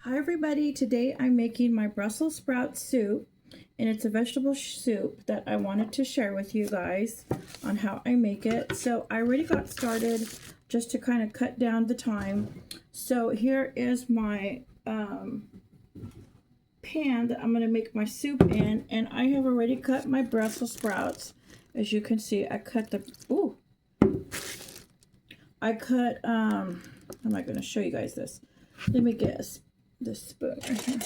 Hi everybody, today I'm making my Brussels sprout soup, and it's a vegetable soup that I wanted to share with you guys on how I make it. So I already got started just to kind of cut down the time. So here is my pan that I'm going to make my soup in, and I have already cut my Brussels sprouts. As you can see, I cut the, how am I going to show you guys this? Let me get this spoon right here.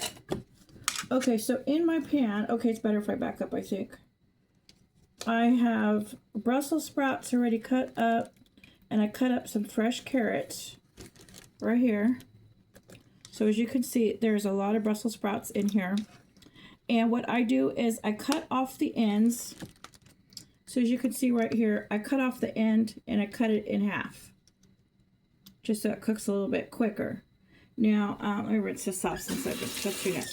Okay, so in my pan, okay, it's better if I back up, I think. I have Brussels sprouts already cut up, and I cut up some fresh carrots right here. So as you can see, there's a lot of Brussels sprouts in here. And what I do is I cut off the ends. So as you can see right here, I cut off the end and I cut it in half, just so it cooks a little bit quicker. Now, let me rinse this off since I've been touching it.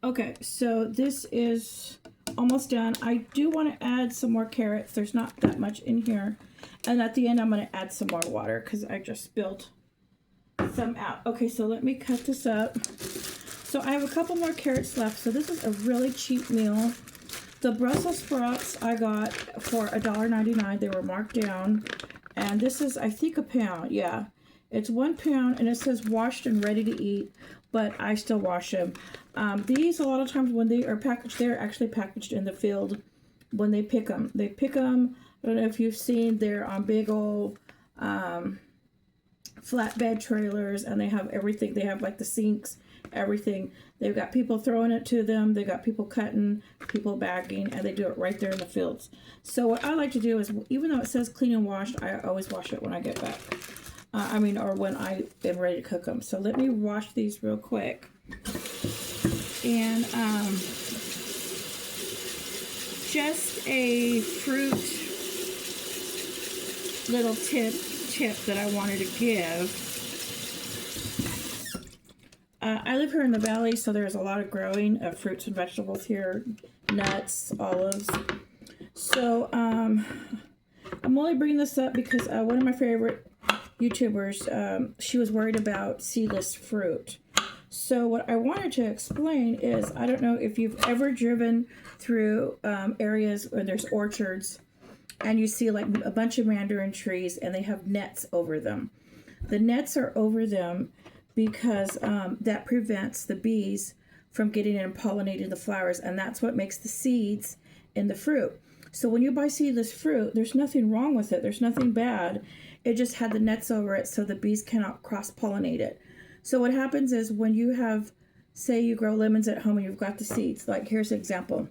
Okay, so this is almost done. I do want to add some more carrots. There's not that much in here. And at the end, I'm going to add some more water because I just spilled some out. Okay, so let me cut this up. So I have a couple more carrots left. So this is a really cheap meal. The Brussels sprouts I got for $1.99. They were marked down. And this is, I think, a pound. Yeah. It's 1 pound, and it says washed and ready to eat, but I still wash them. These, a lot of times when they are packaged, they're actually packaged in the field when they pick them. They pick them, I don't know if you've seen, they're on big old flatbed trailers, and they have everything. They have like the sinks, everything. They've got people throwing it to them. They've got people cutting, people bagging, and they do it right there in the fields. So what I like to do is, even though it says clean and washed, I always wash it when I get back. Or when I am ready to cook them. So let me wash these real quick. And just a fruit little tip that I wanted to give. I live here in the valley, so there's a lot of growing of fruits and vegetables here, nuts, olives. So I'm only bringing this up because one of my favorite YouTubers, she was worried about seedless fruit. So what I wanted to explain is, I don't know if you've ever driven through areas where there's orchards and you see like a bunch of mandarin trees and they have nets over them. The nets are over them because that prevents the bees from getting in and pollinating the flowers, and that's what makes the seeds in the fruit. So when you buy seedless fruit, there's nothing wrong with it. There's nothing bad. It just had the nets over it so the bees cannot cross-pollinate it. So what happens is when you have, say you grow lemons at home and you've got the seeds, like here's an example.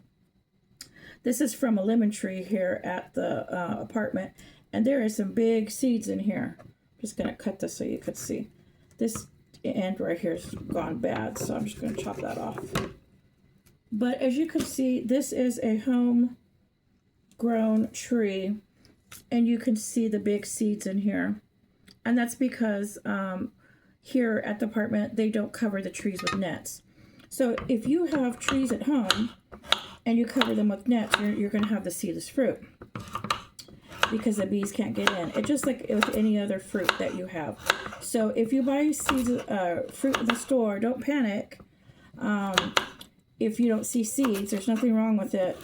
This is from a lemon tree here at the apartment, and there is some big seeds in here. I'm just going to cut this so you could see. This end right here has gone bad, so I'm just going to chop that off. But as you can see, this is a home-grown tree, and you can see the big seeds in here. And that's because here at the apartment, they don't cover the trees with nets. So if you have trees at home and you cover them with nets, you're going to have the seedless fruit because the bees can't get in. It's just like with any other fruit that you have. So if you buy seeds, fruit in the store, don't panic. If you don't see seeds, there's nothing wrong with it.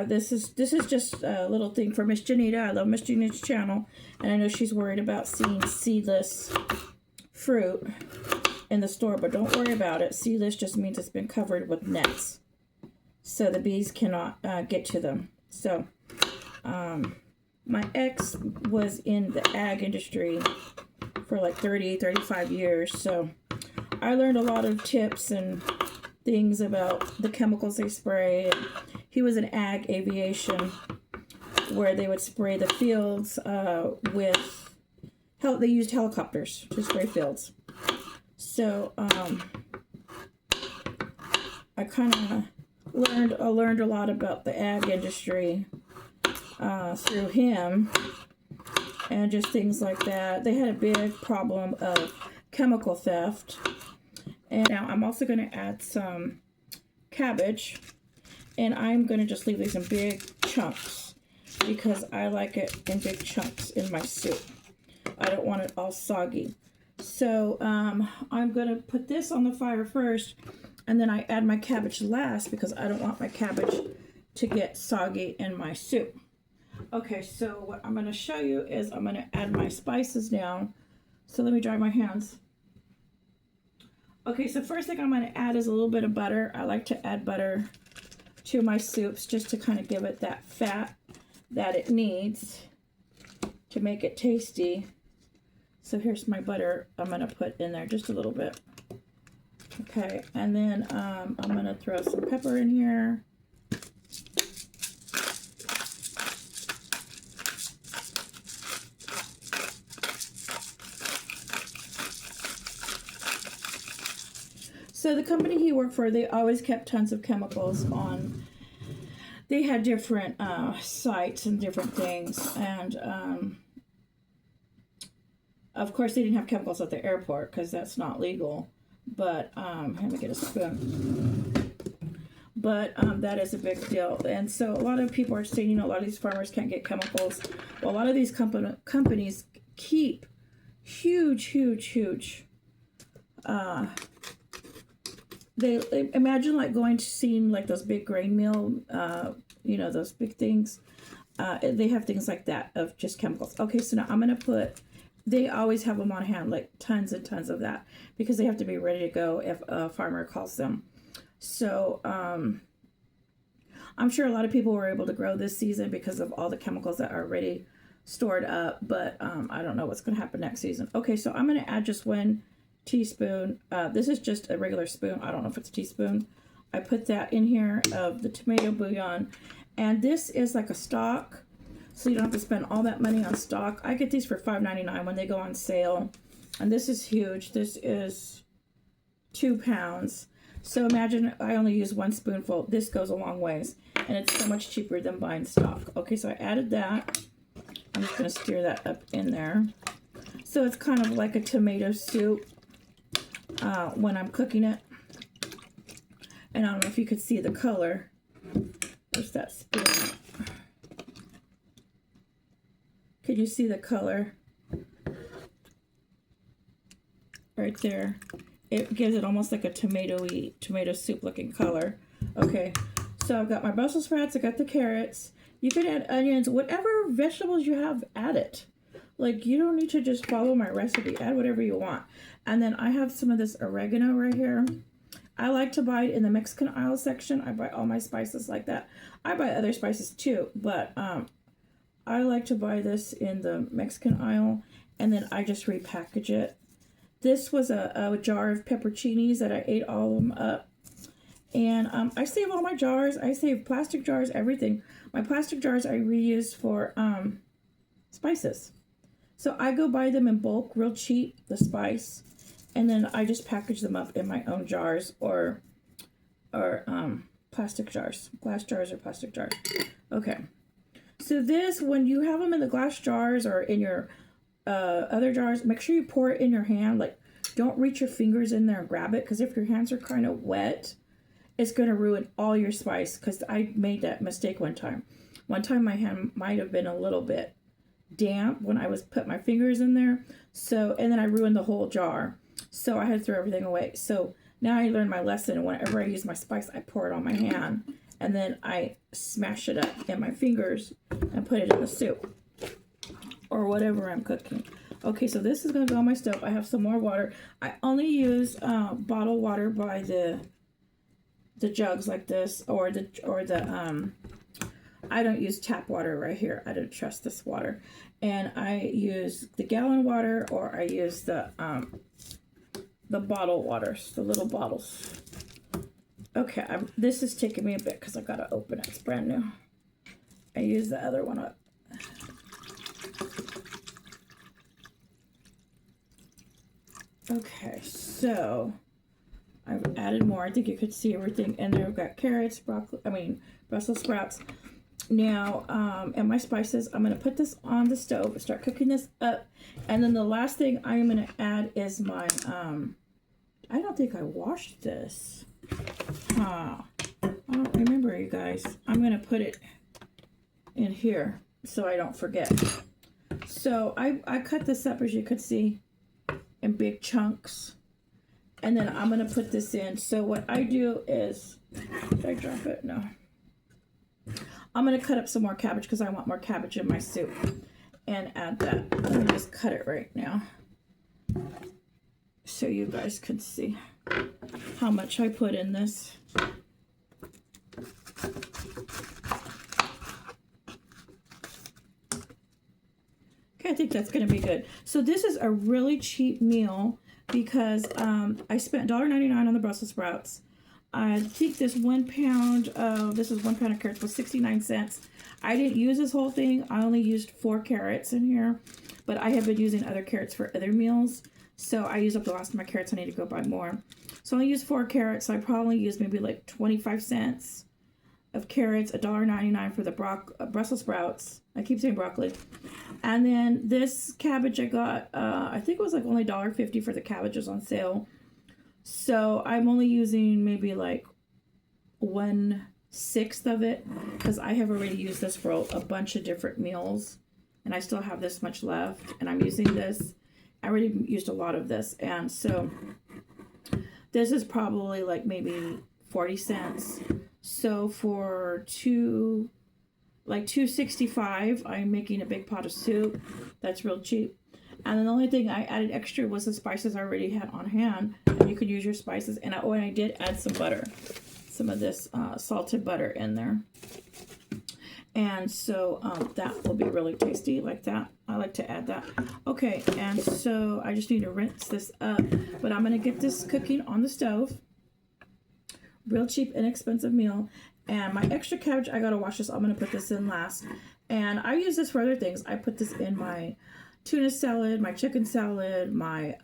This is just a little thing for Miss Janita. I love Miss Janita's channel, and I know she's worried about seeing seedless fruit in the store, but don't worry about it. Seedless just means it's been covered with nets, so the bees cannot get to them. So, my ex was in the ag industry for like 35 years, so I learned a lot of tips and things about the chemicals they spray. He was in ag aviation, where they would spray the fields with they used helicopters to spray fields. So I kind of learned a lot about the ag industry through him, and just things like that. They had a big problem of chemical theft. And now I'm also going to add some cabbage, and I'm going to just leave these in big chunks because I like it in big chunks in my soup. I don't want it all soggy. So I'm going to put this on the fire first, and then I add my cabbage last because I don't want my cabbage to get soggy in my soup. Okay, so what I'm going to show you is I'm going to add my spices now. So let me dry my hands. Okay, so first thing I'm going to add is a little bit of butter. I like to add butter to my soups just to kind of give it that fat that it needs to make it tasty. So here's my butter I'm going to put in there just a little bit. Okay, and then I'm going to throw some pepper in here. So the company he worked for, they always kept tons of chemicals on. They had different sites and different things, and of course they didn't have chemicals at the airport because that's not legal. But let me get a spoon. But that is a big deal, and so a lot of people are saying, you know, a lot of these farmers can't get chemicals. Well, a lot of these companies keep huge. They imagine like going to seeing like those big grain mill, you know, those big things. They have things like that of just chemicals. Okay, so now I'm gonna put. They always have them on hand, like tons and tons of that, because they have to be ready to go if a farmer calls them. So I'm sure a lot of people were able to grow this season because of all the chemicals that are already stored up. But I don't know what's gonna happen next season. Okay, so I'm gonna add just 1 teaspoon. This is just a regular spoon. I don't know if it's a teaspoon. I put that in here of the tomato bouillon, and this is like a stock, so you don't have to spend all that money on stock. I get these for $5.99 when they go on sale, and this is huge. This is 2 pounds. So imagine I only use 1 spoonful. This goes a long ways, and it's so much cheaper than buying stock. Okay, so I added that. I'm just gonna stir that up in there. So it's kind of like a tomato soup when I'm cooking it. And I don't know if you could see the color. There's that spoon. Could you see the color? Right there. It gives it almost like a tomato soup looking color. Okay, so I've got my Brussels sprouts, I got the carrots. You could add onions, whatever vegetables you have, add it. Like, you don't need to just follow my recipe. Add whatever you want. And then I have some of this oregano right here. I like to buy it in the Mexican aisle section. I buy all my spices like that. I buy other spices too, but I like to buy this in the Mexican aisle, and then I just repackage it. This was a jar of pepperoncinis that I ate all of them up. And I save all my jars. I save plastic jars, everything. My plastic jars I reuse for spices. So I go buy them in bulk, real cheap, the spice, and then I just package them up in my own jars or plastic jars, glass jars or plastic jars. Okay. So this, when you have them in the glass jars or in your other jars, make sure you pour it in your hand. Like, don't reach your fingers in there and grab it, because if your hands are kind of wet, it's going to ruin all your spice, because I made that mistake one time. One time my hand might have been a little bit damp when I was put my fingers in there, so, and then I ruined the whole jar, so I had to throw everything away. So now I learned my lesson. Whenever I use my spice, I pour it on my hand, and then I smash it up in my fingers and put it in the soup or whatever I'm cooking. Okay, so this is going to go on my stove. I have some more water. I only use bottled water by the jugs like this, or the I don't use tap water right here. I don't trust this water. And I use the gallon water, or I use the bottled waters, the little bottles. Okay, this is taking me a bit because I've got to open it. It's brand new. I use the other one up. Okay, so I've added more. I think you could see everything in there. I've got carrots, Brussels sprouts. Now, and my spices, I'm going to put this on the stove and start cooking this up. And then the last thing I'm going to add is my, I don't think I washed this. I don't remember, you guys. I'm going to put it in here so I don't forget. So I cut this up, as you could see. in big chunks. And then I'm going to put this in. So what I do is, did I drop it? No. I'm going to cut up some more cabbage because I want more cabbage in my soup. And add that. Let me just cut it right now, so you guys can see how much I put in this. Okay, I think that's going to be good. So this is a really cheap meal because I spent $1.99 on the Brussels sprouts. I think this 1 pound of, this is 1 pound of carrots was 69 cents. I didn't use this whole thing. I only used 4 carrots in here, but I have been using other carrots for other meals. So I used up the last of my carrots. I need to go buy more. So I only used 4 carrots. So I probably used maybe like 25 cents of carrots, $1.99 for the Brussels sprouts. I keep saying broccoli. And then this cabbage I got, I think it was like only $1.50 for the cabbages on sale. So I'm only using maybe like 1/6 of it because I have already used this for a bunch of different meals. And I still have this much left. And I'm using this. I already used a lot of this. And so this is probably like maybe 40 cents. So for $2.65, I'm making a big pot of soup. That's real cheap. And then the only thing I added extra was the spices I already had on hand. And you could use your spices. And I did add some butter, some of this salted butter in there. And so that will be really tasty like that. I like to add that. Okay, and so I just need to rinse this up. But I'm going to get this cooking on the stove. Real cheap, inexpensive meal. And my extra cabbage, I got to wash this. I'm going to put this in last. And I use this for other things. I put this in my tuna salad, my chicken salad, my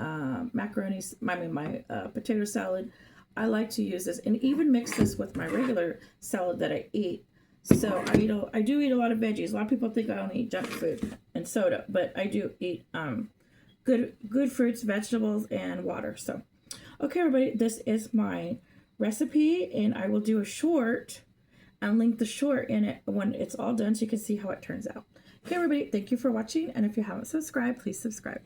macaroni, my potato salad. I like to use this and even mix this with my regular salad that I eat. So I do eat a lot of veggies. A lot of people think I only eat junk food and soda, but I do eat good fruits, vegetables, and water. So, okay, everybody, this is my recipe, and I will do a short and link the short in it when it's all done so you can see how it turns out. Okay, everybody, thank you for watching, and if you haven't subscribed, please subscribe.